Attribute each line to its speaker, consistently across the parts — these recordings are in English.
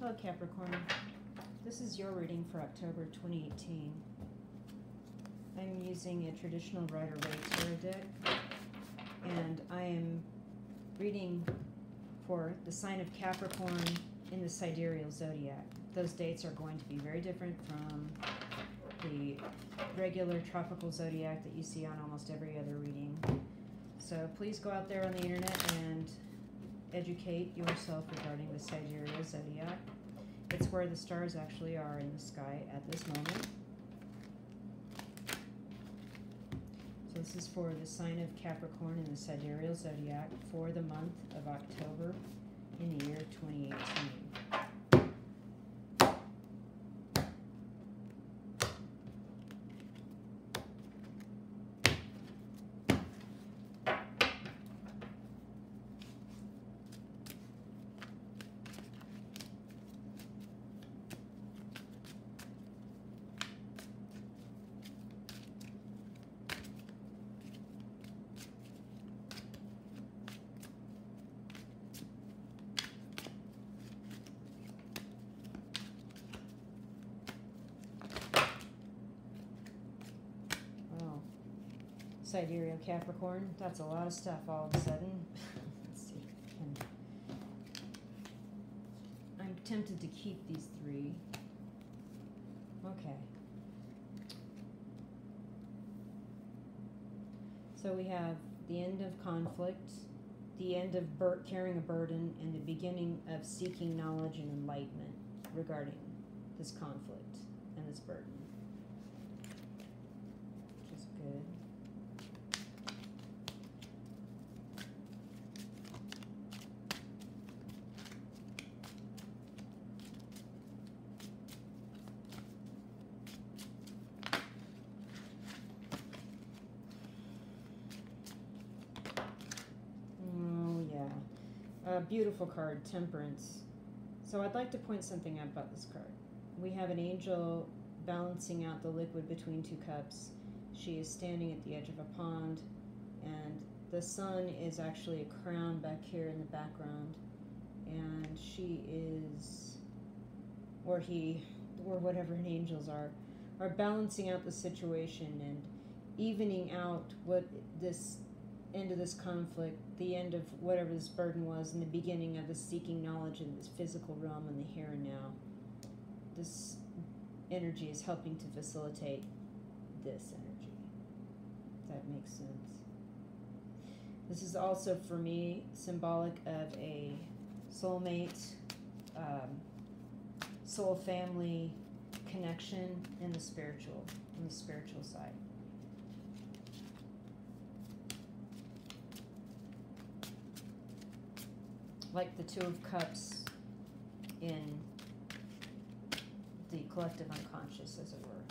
Speaker 1: Hello Capricorn, this is your reading for October 2018. I'm using a traditional Rider-Waite tarot deck, and I am reading for the sign of Capricorn in the Sidereal Zodiac. Those dates are going to be very different from the regular tropical zodiac that you see on almost every other reading. So please go out there on the internet and educate yourself regarding the Sidereal Zodiac. It's where the stars actually are in the sky at this moment. So this is for the sign of Capricorn in the Sidereal Zodiac for the month of October in the year 2018. Sidereal Capricorn, that's a lot of stuff all of a sudden. Let's see. I'm tempted to keep these three. Okay. So we have the end of conflict, the end of carrying a burden, and the beginning of seeking knowledge and enlightenment regarding this conflict and this burden, which is good. Beautiful card, Temperance. So I'd like to point something out about this card. We have an angel balancing out the liquid between two cups. She is standing at the edge of a pond, and the sun is actually a crown back here in the background, and she is, or he, or whatever angels are balancing out the situation and evening out what this end of this conflict, the end of whatever this burden was, and the beginning of the seeking knowledge in this physical realm in the here and now. This energy is helping to facilitate this energy, if that makes sense. This is also, for me, symbolic of a soulmate, soul family connection in the spiritual side. Like the Two of Cups in the collective unconscious, as it were.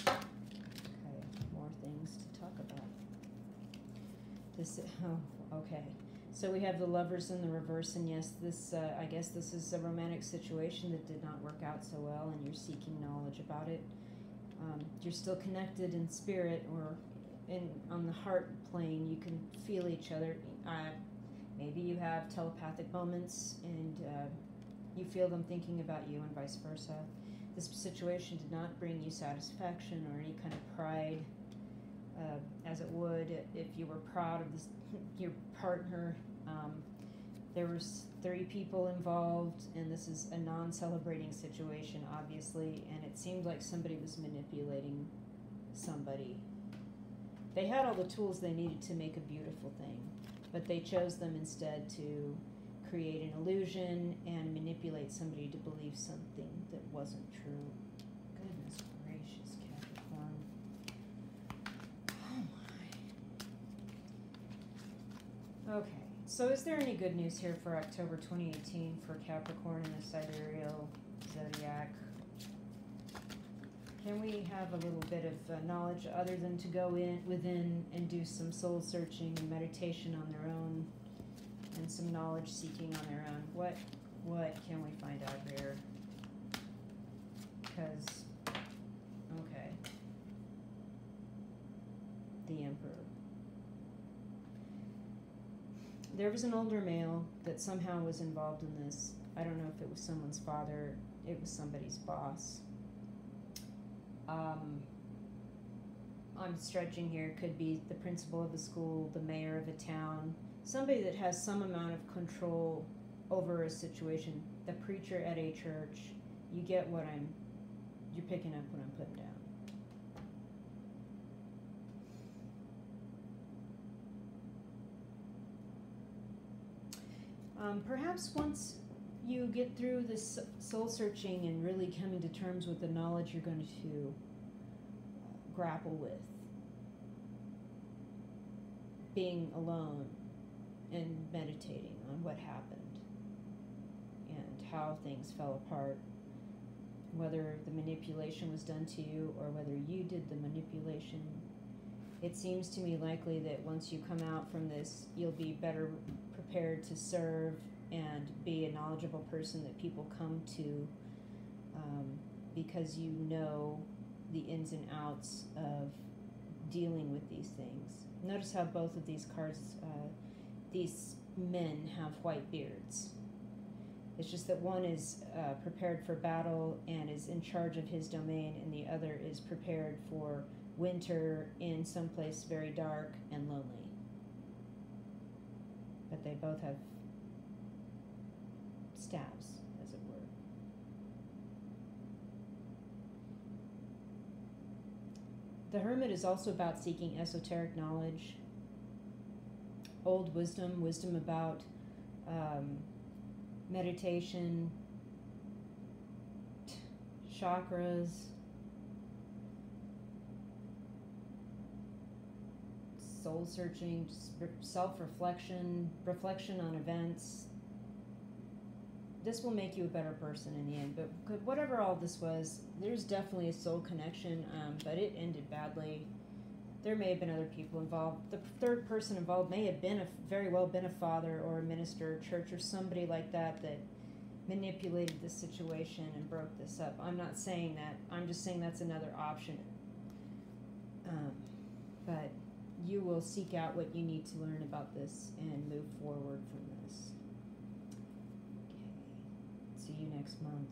Speaker 1: Okay, more things to talk about. This, oh, okay. So we have the Lovers in the reverse, and yes, this, I guess this is a romantic situation that did not work out so well, and you're seeking knowledge about it. You're still connected in spirit, or on the heart plane. You can feel each other. Maybe you have telepathic moments, and you feel them thinking about you, and vice versa. This situation did not bring you satisfaction or any kind of pride, as it would if you were proud of this, your partner. There was 3 people involved, and this is a non-celebrating situation, obviously, and it seemed like somebody was manipulating somebody. They had all the tools they needed to make a beautiful thing, but they chose them instead to create an illusion and manipulate somebody to believe something that wasn't true. Goodness gracious, Capricorn. Oh my. Okay, so is there any good news here for October 2018 for Capricorn in the Sidereal Zodiac? Can we have a little bit of knowledge other than to go within and do some soul searching and meditation on their own, and some knowledge seeking on their own? What can we find out here? Because, okay, the Emperor. there was an older male that somehow was involved in this. I don't know if it was someone's father, it was somebody's boss. I'm stretching here, could be the principal of a school, the mayor of a town, somebody that has some amount of control over a situation, the preacher at a church. You get what you're picking up what I'm putting down. Perhaps once you get through this soul searching and really coming to terms with the knowledge you're going to grapple with, being alone and meditating on what happened and how things fell apart, whether the manipulation was done to you or whether you did the manipulation. It seems to me likely that once you come out from this, you'll be better prepared to serve and be a knowledgeable person that people come to, because you know the ins and outs of dealing with these things. Notice how both of these cards, these men have white beards. It's just that one is prepared for battle and is in charge of his domain, and the other is prepared for winter in some place very dark and lonely. But they both have staves, as it were. The Hermit is also about seeking esoteric knowledge, old wisdom, wisdom about meditation, chakras, soul searching, self-reflection, reflection on events. This will make you a better person in the end. But whatever all this was, there's definitely a soul connection, but it ended badly. There may have been other people involved. The third person involved may have been very well been a father or a minister, church, or somebody like that manipulated the situation and broke this up. I'm not saying that. I'm just saying that's another option. But you will seek out what you need to learn about this and move forward from this. Okay. See you next month.